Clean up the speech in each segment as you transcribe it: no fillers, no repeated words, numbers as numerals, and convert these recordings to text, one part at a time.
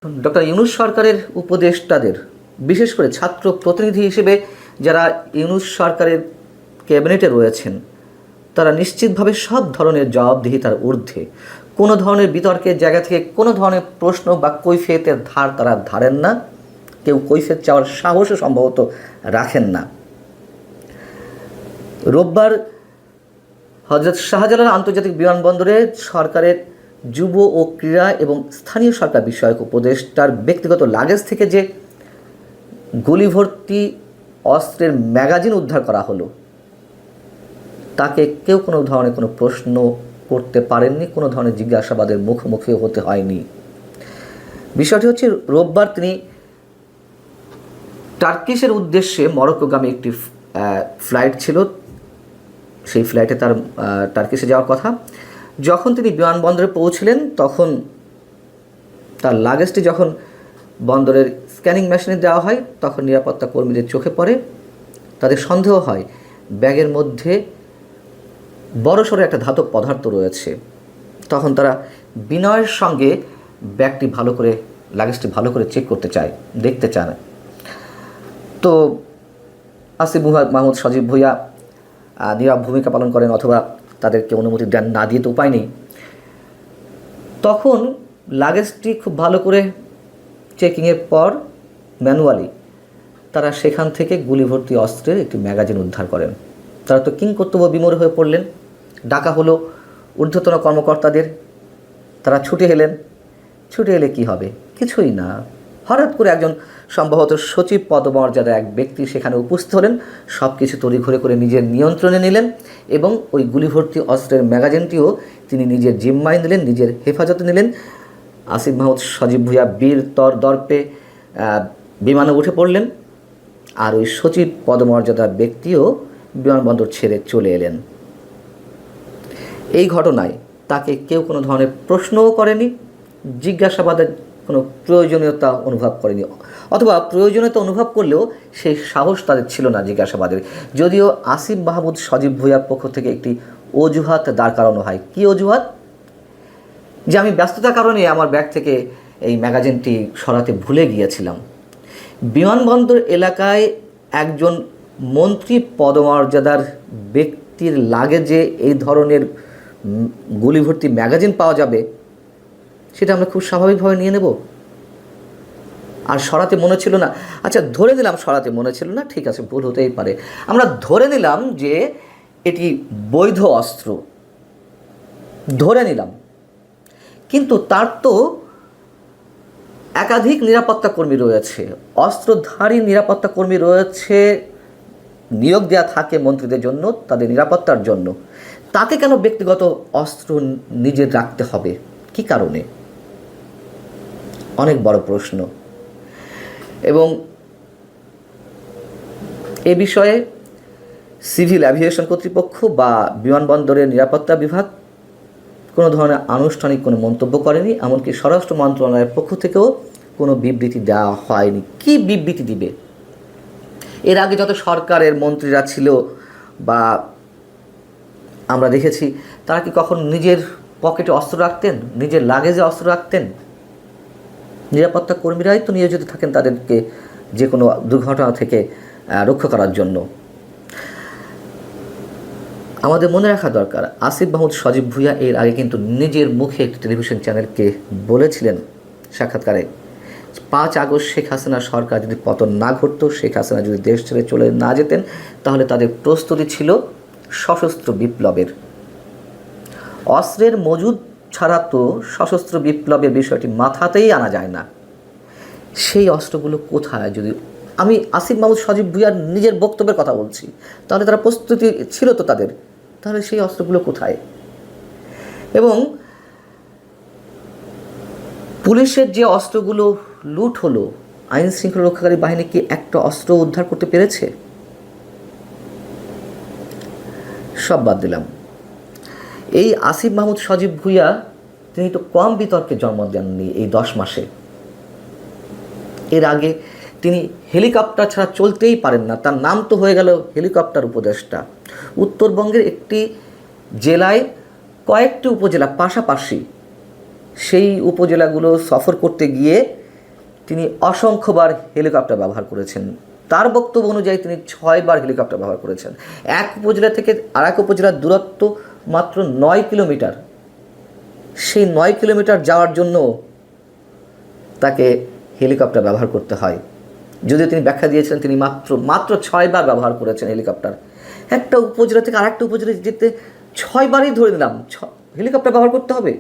Doctor Yunus সরকারের উপদেষ্টাদের বিশেষ করে ছাত্র প্রতিনিধি হিসেবে যারা ইউনূস সরকারের ক্যাবিনেটে রয়েছেন তারা নিশ্চিতভাবে সব ধরনের জবাবদিহিতার ঊর্ধ্বে। কোনো ধরনের বিতর্কের জায়গা থেকে কোনো ধরনের প্রশ্ন বা কৈফিয়তের ধার তারা ধারেন না, কেউ কৈফিয়ত চাওয়ার সাহসও সম্ভবত রাখেন না। রোববার হজরত শাহজালাল আন্তর্জাতিক বিমানবন্দরে সরকারের যুব ও ক্রীড়া এবং স্থানীয় সরকার বিষয়ক উপদেষ্টার ব্যক্তিগত লাগেজ থেকে যে গুলিভর্তি অস্ত্রের ম্যাগাজিন উদ্ধার করা হলো তাকে কেউ কোনো ধরনের কোনো প্রশ্ন করতে পারেননি, কোনো ধরনের জিজ্ঞাসাবাদের মুখোমুখি হতে হয়নি। বিষয়টি হচ্ছে, রোববার তিনি টার্কিশের উদ্দেশ্যে মরক্কোগামী একটি ফ্লাইট ছিল, সেই ফ্লাইটে তার টার্কিশে যাওয়ার কথা। যখন তিনি বিমানবন্দরে পৌঁছলেন তখন তার লাগেজটি যখন বন্দরের স্ক্যানিং মেশিনে দেওয়া হয় তখন নিরাপত্তা কর্মীদের চোখে পড়ে, তাদের সন্দেহ হয় ব্যাগের মধ্যে বড়সড় একটা ধাতব পদার্থ রয়েছে। তখন তারা বিনয়ের সঙ্গে ব্যাগটি লাগেজটি ভালো করে চেক করতে চায়, দেখতে চায়। তো আসিফ মাহমুদ সজীব ভুঁইয়া নীরব ভূমিকা পালন করেন, অথবা তাদেরকে অনুমতি দেন না দিয়ে তো উপায় নেই। তখন লাগেজটি খুব ভালো করে চেকিংয়ের পর ম্যানুয়ালি তারা সেখান থেকে গুলিভর্তি অস্ত্রের একটি ম্যাগাজিন উদ্ধার করেন। তারা তো কিংকর্তব্য বিমূঢ় হয়ে পড়লেন। ডাকা হলো ঊর্ধ্বতন কর্মকর্তাদের, তারা ছুটে এলে কি হবে? কিছুই না। হঠাৎ করে একজন সম্ভবত সচিব পদমর্যাদার এক ব্যক্তি সেখানে উপস্থিত হলেন, সব কিছু তড়িঘড়ি করে নিজের নিয়ন্ত্রণে নিলেন এবং ওই গুলিভর্তি অস্ত্রের ম্যাগাজিনটিও তিনি নিজের জিম্মায় নিলেন, নিজের হেফাজতে নিলেন। আসিফ মাহমুদ সজীব ভুঁইয়া বীর দর্পে বিমানে উঠে পড়লেন, আর ওই সচিব পদমর্যাদার ব্যক্তিও বিমানবন্দর ছেড়ে চলে এলেন। এই ঘটনায় তাকে কেউ কোনো ধরনের প্রশ্নও করেনি, জিজ্ঞাসাবাদের কোনো প্রয়োজনীয়তা অনুভব করেনি, অথবা প্রয়োজনীয়তা অনুভব করলেও সেই সাহস তাদের ছিল না জিজ্ঞাসাবাদের। যদিও আসিফ মাহমুদ সজীব ভুঁইয়ার পক্ষ থেকে একটি অজুহাত দাঁড় করানো হয়। কী অজুহাত? যে আমি ব্যস্ততার কারণে আমার ব্যাগ থেকে এই ম্যাগাজিনটি সরাতে ভুলে গিয়েছিলাম। বিমানবন্দর এলাকায় একজন মন্ত্রী পদমর্যাদার ব্যক্তির লাগেজে এই ধরনের গুলিভর্তি ম্যাগাজিন পাওয়া যাবে, সেটা আমরা খুব স্বাভাবিকভাবে নিয়ে নেব। আর সরাতে মনে ছিল না, আচ্ছা ধরে নিলাম সরাতে মনে ছিল না, ঠিক আছে, ভুল হতেই পারে। আমরা ধরে নিলাম যে এটি বৈধ অস্ত্র, ধরে নিলাম, কিন্তু তার তো একাধিক নিরাপত্তা কর্মী রয়েছে, অস্ত্রধারী নিরাপত্তা কর্মী রয়েছে, নিয়োগ দেওয়া থাকে মন্ত্রীদের জন্য, তাদের নিরাপত্তার জন্য। তাকে কেন ব্যক্তিগত অস্ত্র নিজের রাখতে হবে? কি কারণে? অনেক বড় প্রশ্ন। এবং এ বিষয়ে সিভিল অ্যাভিয়েশন কর্তৃপক্ষ বা বিমানবন্দরের নিরাপত্তা বিভাগ কোনো ধরনের আনুষ্ঠানিক কোনো মন্তব্য করেনি, এমনকি স্বরাষ্ট্র মন্ত্রণালয়ের পক্ষ থেকেও কোনো বিবৃতি দেওয়া হয়নি। কি বিবৃতি দিবে? এর আগে যত সরকারের মন্ত্রীরা ছিল বা আমরা দেখেছি, তারা কি কখন নিজের পকেটে অস্ত্র রাখতেন, নিজের লাগেজে অস্ত্র রাখতেন? নিরাপত্তা কর্মীরাই তো নিয়োজিত থাকেন তাদেরকে যে কোনো দুর্ঘটনা থেকে রক্ষা করার জন্য। আমাদের মনে রাখা দরকার, আসিফ মাহমুদ সজীব ভুঁইয়া এর আগে কিন্তু নিজের মুখে একটি টেলিভিশন চ্যানেলকে বলেছিলেন সাক্ষাৎকারে, 5 আগস্ট শেখ হাসিনা সরকার যদি পতন না ঘটতো, শেখ হাসিনা যদি দেশ ছেড়ে চলে না যেতেন, তাহলে তাদের প্রস্তুতি ছিল সশস্ত্র বিপ্লবের। অস্ত্রের মজুদ ছাড়া তো সশস্ত্র বিপ্লবের বিষয়টি মাথাতেই আনা যায় না। সেই অস্ত্রগুলো কোথায়? যদি আমি আসিফ মাহমুদ সজীব ভুঁইয়ার নিজের বক্তব্যের কথা বলছি, তাহলে তারা প্রস্তুতি ছিল তো তাদের, তাহলে সেই অস্ত্রগুলো কোথায়? এবং পুলিশের যে অস্ত্রগুলো লুট হলো, আইন শৃঙ্খলা রক্ষাকারী বাহিনী কি একটা অস্ত্র উদ্ধার করতে পেরেছে? সব বাদ দিলাম। এই আসিফ মাহমুদ সজীব ভুঁইয়া তিনি তো কম বিতর্কে জন্ম দেননি এই 10 মাসে। এর আগে তিনি হেলিকপ্টার ছাড়া চলতেই পারেন না, তার নাম তো হয়ে গেল হেলিকপ্টার উপদেষ্টা। উত্তরবঙ্গের একটি জেলায় কয়েকটি উপজেলা পাশাপাশি, সেই উপজেলাগুলো সফর করতে গিয়ে তিনি অসংখ্যবার হেলিকপ্টার ব্যবহার করেছেন। তার বক্তব্য অনুযায়ী তিনি 6 বার হেলিকপ্টার ব্যবহার করেছেন। এক উপজেলা থেকে আরেক উপজেলার দূরত্ব মাত্র 9 কিলোমিটার। সেই 9 কিলোমিটার যাওয়ার জন্য তাকে হেলিকপ্টার ব্যবহার করতে হয়। যদিও তিনি ব্যাখ্যা দিয়েছিলেন তিনি মাত্র 6 বার ব্যবহার করেছেন হেলিকপ্টার। একটা উপজেলা থেকে আরেকটা উপজেলা যেতে 6 বারই ধরে নিলাম হেলিকপ্টার ব্যবহার করতে হবে।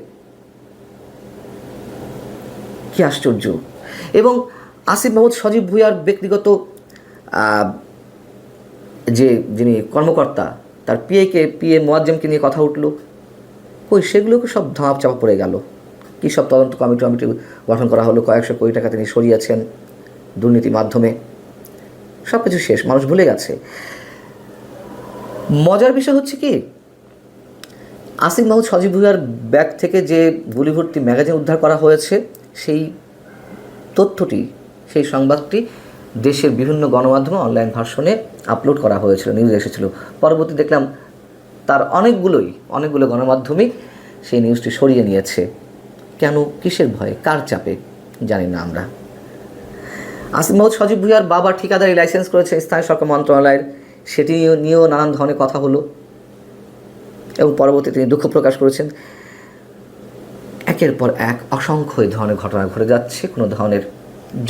কি আশ্চর্য! এবং আসিফ মাহমুদ সজীব ভুঁইয়ার ব্যক্তিগত যিনি কর্মকর্তা, তার পিএ মোয়াজ্জেমকে নিয়ে কথা উঠল, কই সেগুলোকে সব ধাপ চাপা পড়ে গেল। কী সব তদন্ত কমিটি গঠন করা হলো, কয়েকশো কোটি টাকা তিনি সরিয়েছেন দুর্নীতির মাধ্যমে, সব কিছু শেষ, মানুষ ভুলে গেছে। মজার বিষয় হচ্ছে কি, আসিফ মাহমুদ সজীব ভুঁইয়ার ব্যাগ থেকে যে গুলিভর্তি ম্যাগাজিন উদ্ধার করা হয়েছে, সেই তথ্যটি, সেই সংবাদটি দেশের বিভিন্ন গণমাধ্যমে অনলাইন ভার্সনে আপলোড করা হয়েছিল, নিউজ এসেছিল। পরবর্তী দেখলাম তার অনেকগুলো গণমাধ্যমই সেই নিউজটি সরিয়ে নিয়েছে। কেন? কিসের ভয়ে? কার চাপে? জানি না আমরা। আসিফ মাহমুদ সজীব ভুঁইয়ার বাবা ঠিকাদারি লাইসেন্স করেছে স্থানীয় সরকার মন্ত্রণালয়ের, সেটি নিয়েও নানান ধরনের কথা হলো এবং পরবর্তীতে তিনি দুঃখ প্রকাশ করেছেন। একের পর এক অসংখ্য এই ধরনের ঘটনা ঘটে যাচ্ছে, কোনো ধরনের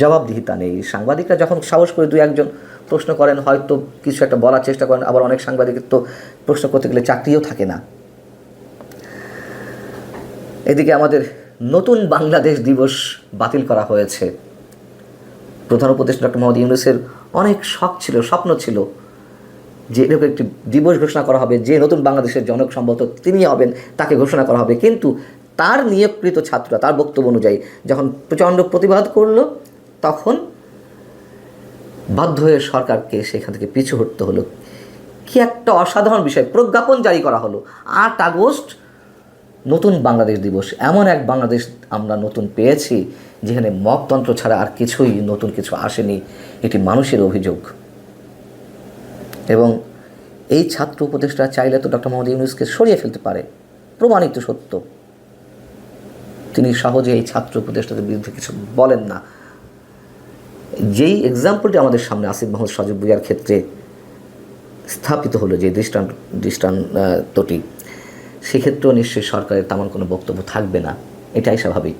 জবাবদিহিতা নেই। সাংবাদিকরা যখন সাহস করে 2-1 জন প্রশ্ন করেন, হয়তো কিছু একটা বলার চেষ্টা করেন, আবার অনেক সাংবাদিকের তো প্রশ্ন করতে গেলে চাকরিও থাকে না। এদিকে আমাদের নতুন বাংলাদেশ দিবস বাতিল করা হয়েছে। প্রধান উপদেষ্টা ডক্টর মোহাম্মদ ইউনূসের অনেক স্বপ্ন ছিল যে এরকম একটি দিবস ঘোষণা করা হবে, যে নতুন বাংলাদেশের জনক সম্ভবত তিনি হবেন, তাকে ঘোষণা করা হবে। কিন্তু তার নিয়োগকৃত ছাত্ররা তার বক্তব্য অনুযায়ী যখন প্রচণ্ড প্রতিবাদ করলো, তখন বাধ্য হয়ে সরকারকে সেখান থেকে পিছু হটতে হলো। কি একটা অসাধারণ বিষয়! প্রজ্ঞাপন জারি করা হলো 8 আগস্ট নতুন বাংলাদেশ দিবস। এমন এক বাংলাদেশ আমরা নতুন পেয়েছি যেখানে মপতন্ত্র ছাড়া আর কিছুই নতুন কিছু আসেনি, এটি মানুষের অভিযোগ। এবং এই ছাত্র উপদেষ্টা চাইলে তো ডক্টর মোহাম্মদ ইউনূসকে সরিয়ে ফেলতে পারে, প্রমাণিত সত্য। তিনি সহজে এই ছাত্র উপদেষ্টাদের বিরুদ্ধে কিছু বলেন না। এক্সাম্পলটি আমাদের সামনে আসিফ মাহমুদ সজীব ভুঁইয়ার ক্ষেত্রে স্থাপিত হলো, যে দৃষ্টান্তটি, সেক্ষেত্রেও নিশ্চয়ই সরকারের তেমন কোনো বক্তব্য থাকবে না, এটাই স্বাভাবিক।